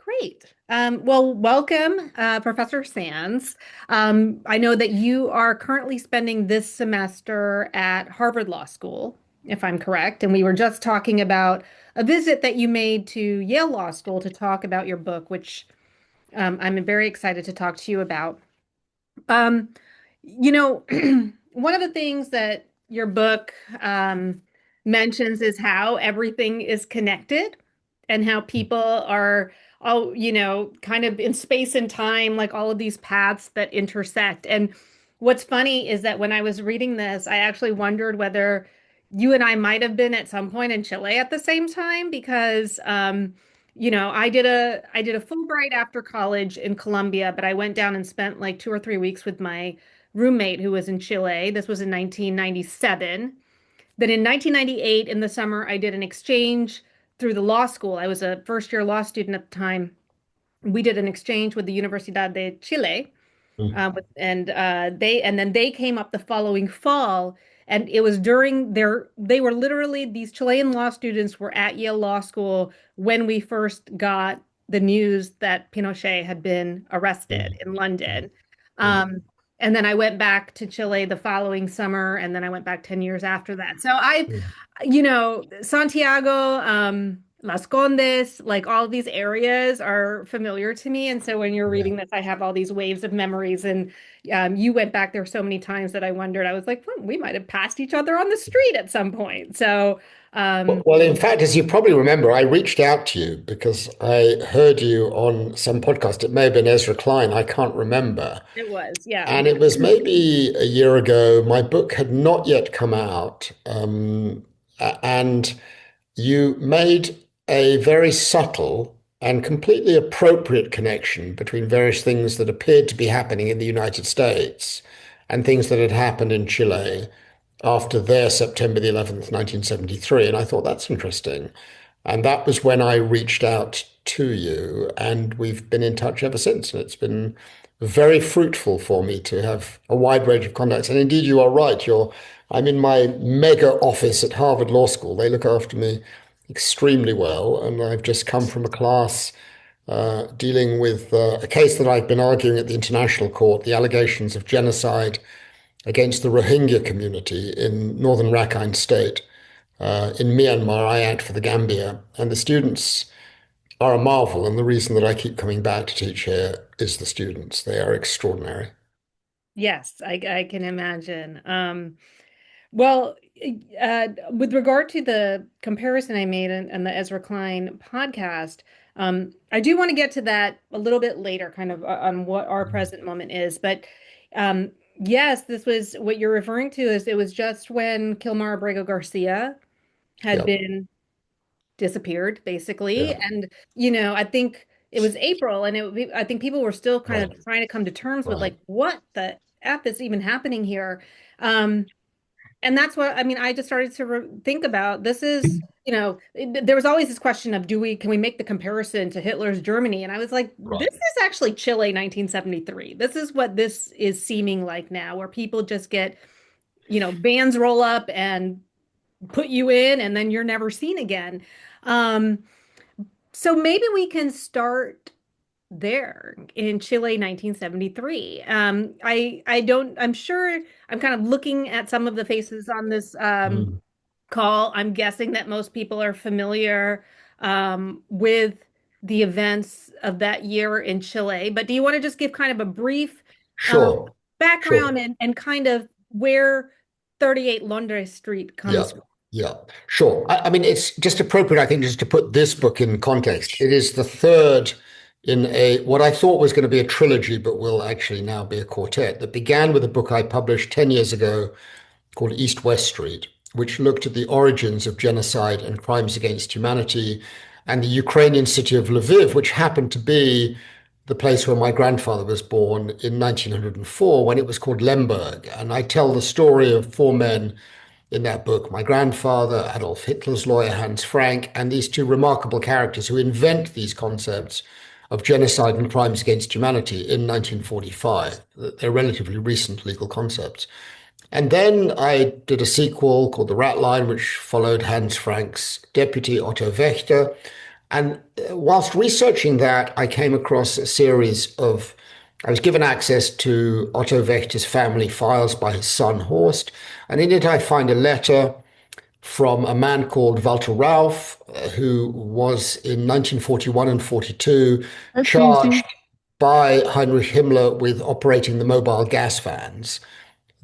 Great. Well, welcome, Professor Sands. I know that you are currently spending this semester at Harvard Law School, if I'm correct. And we were just talking about a visit that you made to Yale Law School to talk about your book, which I'm very excited to talk to you about. Um, you know, one of the things that your book mentions is how everything is connected and how people are all, kind of in space and time, like all of these paths that intersect. And what's funny is that when I was reading this, I actually wondered whether you and I might have been at some point in Chile at the same time because I did a Fulbright after college in Colombia, but I went down and spent like 2 or 3 weeks with my roommate who was in Chile. This was in 1997. Then in 1998, in the summer, I did an exchange through the law school. I was a first year law student at the time. We did an exchange with the Universidad de Chile, Mm. and then they came up the following fall, and it was during they were literally these Chilean law students were at Yale Law School when we first got the news that Pinochet had been arrested Mm. in Mm. London. Mm. Um, and then I went back to Chile the following summer, and then I went back 10 years after that. So Mm. Santiago, Las Condes, like all these areas are familiar to me. And so when you're Yeah. reading this, I have all these waves of memories. And you went back there so many times that I wondered, I was like, we might have passed each other on the street at some point. So, Well, um, well, in fact, as you probably remember, I reached out to you because I heard you on some podcast. It may have been Ezra Klein, I can't remember. it was, yeah. And it was maybe a year ago. My book had not yet come out. And you made a very subtle and completely appropriate connection between various things that appeared to be happening in the United States and things that had happened in Chile after their September the 11th, 1973. And I thought that's interesting. And that was when I reached out to you, and we've been in touch ever since. And it's been very fruitful for me to have a wide range of contacts. And indeed, you are right. I'm in my mega office at Harvard Law School. They look after me extremely well. And I've just come from a class dealing with a case that I've been arguing at the International Court, the allegations of genocide against the Rohingya community in northern Rakhine State. In Myanmar, I act for the Gambia, and the students are a marvel. And the reason that I keep coming back to teach here is the students. They are extraordinary. Yes, I can imagine. Well, with regard to the comparison I made and the Ezra Klein podcast, I do want to get to that a little bit later, kind of on what our present moment is. But yes, this was what you're referring to is it was just when Kilmar Abrego Garcia had Yeah, been disappeared, basically. yeah, And, I think it was April, and I think people were still kind right, of trying to come to terms with right. like, what the F is even happening here? Um, and that's what I mean. I just started to think about this is, there was always this question of can we make the comparison to Hitler's Germany? And I was like, Right. this is actually Chile 1973. This is what this is seeming like now, where people just get, vans roll up and put you in, and then you're never seen again. Um, so maybe we can start there in Chile 1973. I'm sure I'm kind of looking at some of the faces on this Mm. call. I'm guessing that most people are familiar with the events of that year in Chile. But do you want to just give kind of a brief um, Sure, background sure. and kind of where 38 Londres Street Yeah, comes from? yeah, sure. I mean, it's just appropriate, I think, just to put this book in context. It is the third in what I thought was going to be a trilogy, but will actually now be a quartet that began with a book I published 10 years ago called East West Street, which looked at the origins of genocide and crimes against humanity and the Ukrainian city of Lviv, which happened to be the place where my grandfather was born in 1904 when it was called Lemberg. And I tell the story of four men in that book, my grandfather, Adolf Hitler's lawyer, Hans Frank, and these two remarkable characters who invent these concepts of genocide and crimes against humanity in 1945. They're relatively recent legal concepts. And then I did a sequel called The Rat Line, which followed Hans Frank's deputy, Otto Wächter. And whilst researching that, I came across a series of, I was given access to Otto Wächter's family files by his son Horst, and in it I find a letter from a man called Walter Rauff, who was in 1941 and 42 That's charged easy. by Heinrich Himmler with operating the mobile gas vans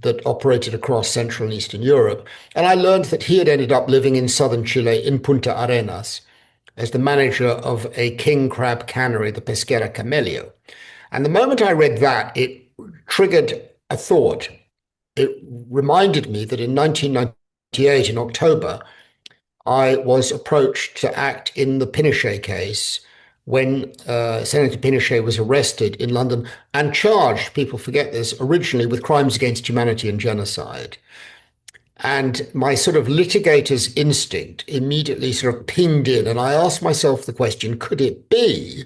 that operated across Central and Eastern Europe. And I learned that he had ended up living in southern Chile in Punta Arenas as the manager of a king crab cannery, the Pesquera Camello. And the moment I read that, it triggered a thought. It reminded me that in 1998, in October, I was approached to act in the Pinochet case when Senator Pinochet was arrested in London and charged, people forget this, originally with crimes against humanity and genocide. And my sort of litigator's instinct immediately sort of pinged in, and I asked myself the question, could it be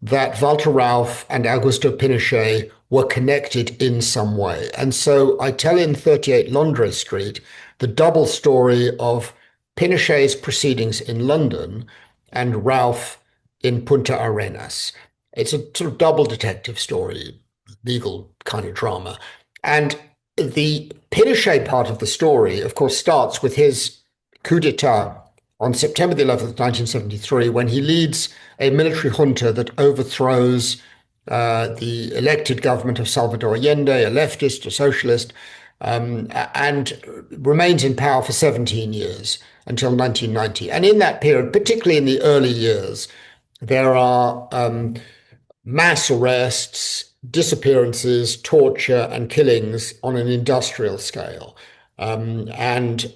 that Walter Rauff and Augusto Pinochet were connected in some way? And so I tell in 38 Londres Street the double story of Pinochet's proceedings in London and Rauff in Punta Arenas. It's a sort of double detective story, legal kind of drama. And the Pinochet part of the story, of course, starts with his coup d'etat on September the 11th, 1973, when he leads a military junta that overthrows the elected government of Salvador Allende, a leftist, a socialist, and remains in power for 17 years until 1990. And in that period, particularly in the early years, there are mass arrests, disappearances, torture, and killings on an industrial scale. And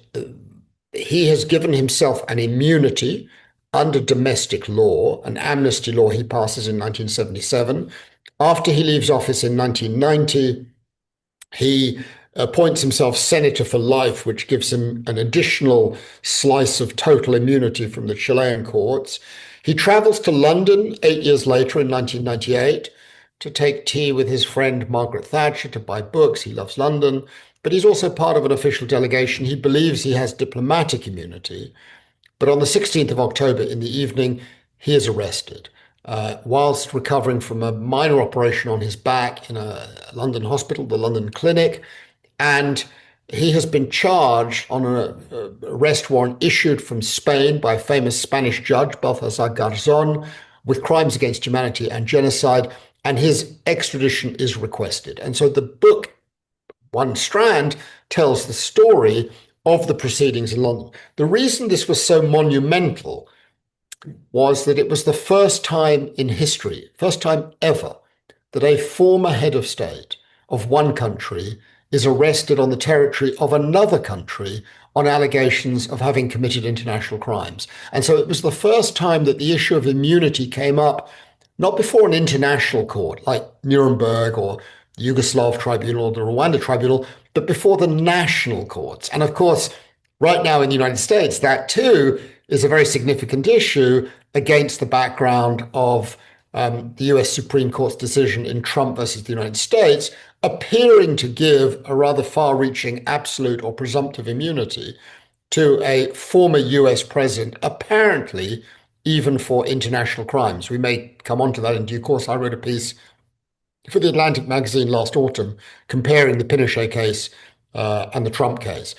he has given himself an immunity under domestic law, an amnesty law he passes in 1977. After he leaves office in 1990, he appoints himself senator for life, which gives him an additional slice of total immunity from the Chilean courts. He travels to London 8 years later in 1998 to take tea with his friend Margaret Thatcher, to buy books. He loves London, but he's also part of an official delegation. He believes he has diplomatic immunity. But on the 16th of October in the evening, he is arrested. Whilst recovering from a minor operation on his back in a London hospital, the London Clinic, and he has been charged on an arrest warrant issued from Spain by a famous Spanish judge, Balthazar Garzon, with crimes against humanity and genocide, and his extradition is requested. And so the book, one strand, tells the story of the proceedings in London. The reason this was so monumental was that it was the first time in history, first time ever, that a former head of state of one country is arrested on the territory of another country on allegations of having committed international crimes. And so it was the first time that the issue of immunity came up, not before an international court like Nuremberg or the Yugoslav Tribunal or the Rwanda Tribunal, but before the national courts. And of course, right now in the United States, that too is a very significant issue against the background of the US Supreme Court's decision in Trump versus the United States, appearing to give a rather far-reaching absolute or presumptive immunity to a former US president, apparently even for international crimes. We may come on to that in due course. I wrote a piece for the Atlantic magazine last autumn comparing the Pinochet case and the Trump case.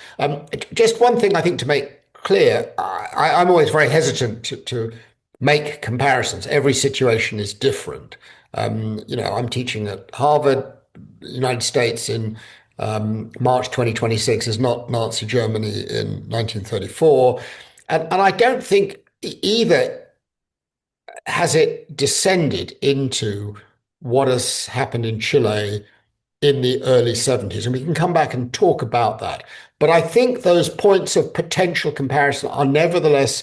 Just one thing I think to make clear, I'm always very hesitant to make comparisons. Every situation is different. I'm teaching at Harvard. The United States in March 2026 is not Nazi Germany in 1934. And I don't think either has it descended into what has happened in Chile in the early 70s. And we can come back and talk about that. But I think those points of potential comparison are nevertheless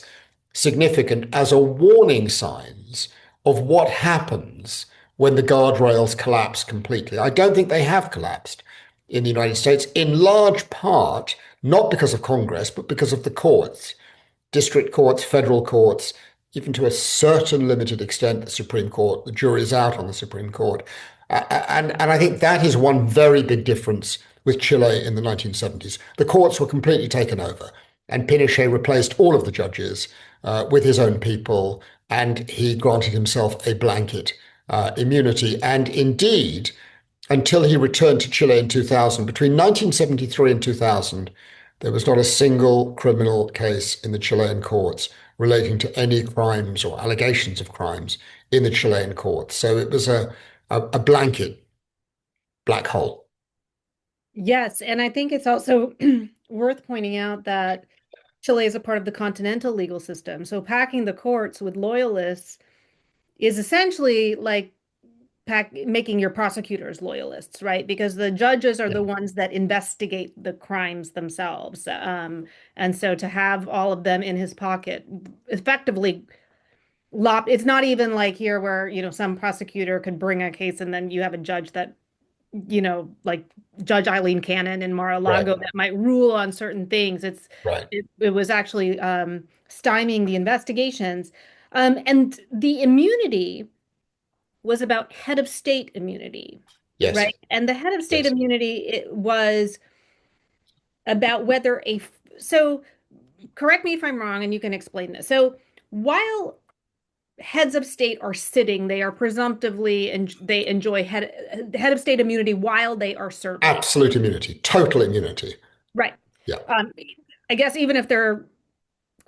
significant as a warning signs of what happens when the guardrails collapse completely. I don't think they have collapsed in the United States, in large part, not because of Congress, but because of the courts, district courts, federal courts, even to a certain limited extent, the Supreme Court. The jury is out on the Supreme Court. And I think that is one very big difference with Chile in the 1970s. The courts were completely taken over. And Pinochet replaced all of the judges with his own people, and he granted himself a blanket immunity. And indeed, until he returned to Chile in 2000, between 1973 and 2000, there was not a single criminal case in the Chilean courts relating to any crimes or allegations of crimes in the Chilean courts. So it was a blanket black hole. Yes, and I think it's also worth pointing out that Chile is a part of the continental legal system. So packing the courts with loyalists is essentially like making your prosecutors loyalists, right? Because the judges are Yeah, the ones that investigate the crimes themselves. And so to have all of them in his pocket effectively it's not even like here where, some prosecutor could bring a case and then you have a judge that, like Judge Eileen Cannon in right, Mar-a-Lago that might rule on certain things. right. It was actually stymieing the investigations. And the immunity was about head of state immunity, Yes, right? And the head of state yes. immunity it was about whether so correct me if I'm wrong and you can explain this. So while heads of state are sitting, they are presumptively and they enjoy head of state immunity while they are serving. Absolute immunity, total immunity. Right. Yeah. Um, I guess even if they're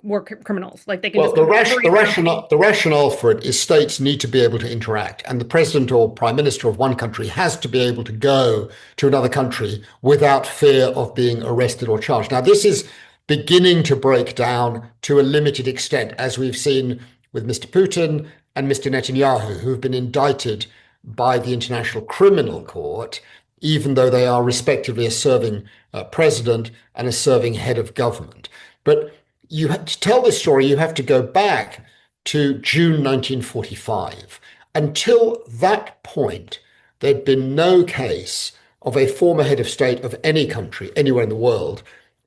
war criminals, like they can Well, just cooperate around. the rationale for it is states need to be able to interact, and the president or prime minister of one country has to be able to go to another country without fear of being arrested or charged. Now, this is beginning to break down to a limited extent, as we've seen with Mr. Putin and Mr. Netanyahu, who have been indicted by the International Criminal Court, even though they are respectively a serving president and a serving head of government. But you have to tell this story, you have to go back to June 1945. Until that point, there'd been no case of a former head of state of any country, anywhere in the world,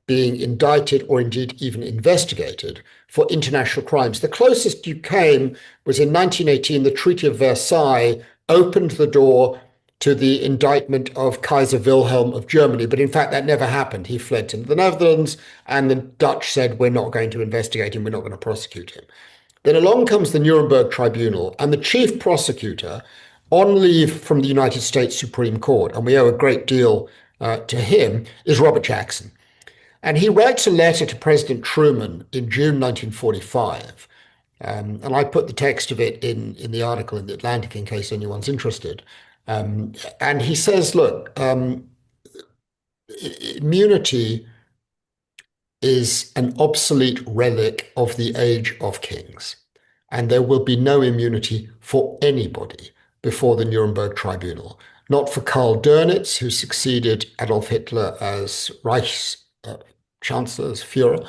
being indicted or indeed even investigated for international crimes. The closest you came was in 1918, the Treaty of Versailles opened the door to the indictment of Kaiser Wilhelm of Germany. But in fact, that never happened. He fled to the Netherlands, and the Dutch said, we're not going to investigate him, we're not going to prosecute him. Then along comes the Nuremberg Tribunal, and the chief prosecutor, on leave from the United States Supreme Court, and we owe a great deal to him, is Robert Jackson. And he writes a letter to President Truman in June 1945. And I put the text of it in the article in the Atlantic in case anyone's interested. And he says, look, immunity is an obsolete relic of the age of kings, and there will be no immunity for anybody before the Nuremberg Tribunal. Not for Karl Dönitz, who succeeded Adolf Hitler as Reichs Chancellor, as Führer,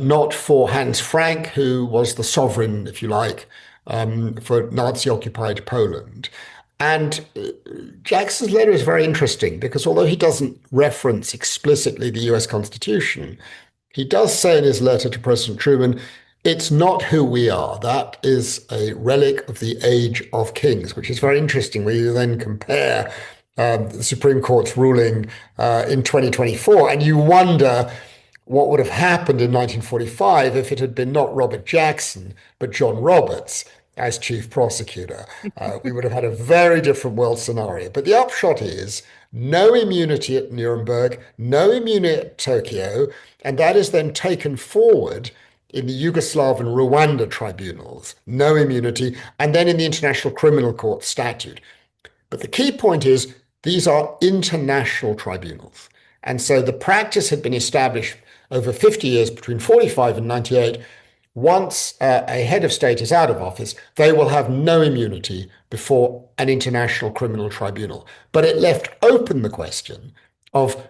not for Hans Frank, who was the sovereign, if you like, for Nazi-occupied Poland. And Jackson's letter is very interesting because although he doesn't reference explicitly the US Constitution, he does say in his letter to President Truman, it's not who we are. That is a relic of the age of kings, which is very interesting when you then compare the Supreme Court's ruling in 2024, and you wonder what would have happened in 1945 if it had been not Robert Jackson, but John Roberts as chief prosecutor. We would have had a very different world scenario. But the upshot is no immunity at Nuremberg, no immunity at Tokyo, and that is then taken forward in the Yugoslav and Rwanda tribunals, no immunity, and then in the International Criminal Court statute. But the key point is these are international tribunals. And so the practice had been established over 50 years between 45 and 98. Once a head of state is out of office, they will have no immunity before an international criminal tribunal. But it left open the question of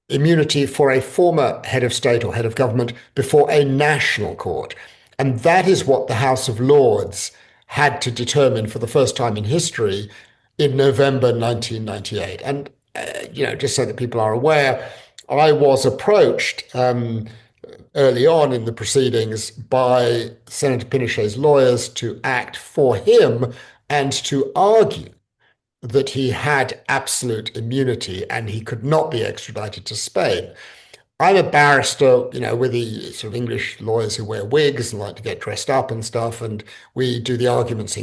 immunity for a former head of state or head of government before a national court. And that is what the House of Lords had to determine for the first time in history in November 1998. And, just so that people are aware, I was approached early on in the proceedings by Senator Pinochet's lawyers to act for him and to argue that he had absolute immunity and he could not be extradited to Spain. I'm a barrister, with the sort of English lawyers who wear wigs and like to get dressed up and stuff, and we do the arguments in